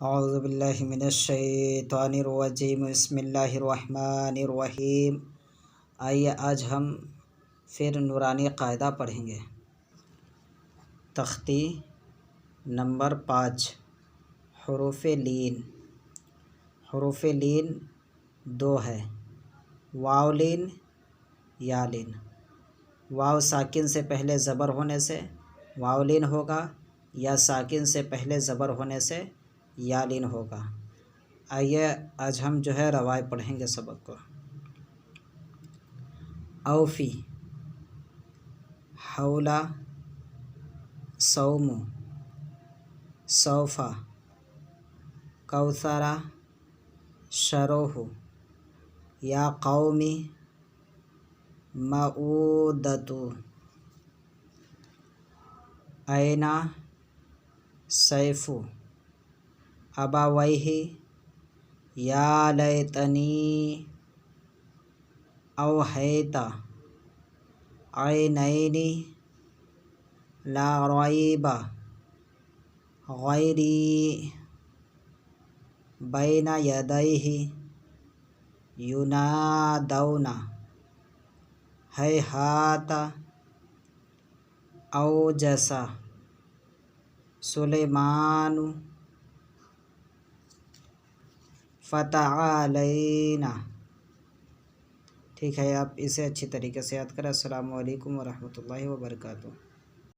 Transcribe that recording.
اعوذ باللہ من الشیطان الرجیم، بسم اللہ الرحمن الرحیم۔ آئیے آج ہم پھر نورانی قاعدہ پڑھیں گے۔ تختی نمبر 5، حروف لین۔ حروف لین 2 ہے، واو لین، یا لین۔ واو ساکن سے پہلے زبر ہونے سے واو لین ہوگا، یا ساکن سے پہلے زبر ہونے سے یا لین ہوگا۔ آئیے آج ہم روائے پڑھیں گے سبق کو۔ اوفی، حولا، صوم، صوفا، کوثرا، شروح، یا قومی، معودتو، اینا، سیف، ابویہ، یا لیتنی، اوحیتا، عینین، لا ریب، غیری، بین یدیہ، ینادون، ہیہات، اوجس، سلیمان، فتعالینا۔ ٹھیک ہے، آپ اسے اچھی طریقے سے یاد کریں۔ السلام علیکم ورحمۃ اللہ وبرکاتہ۔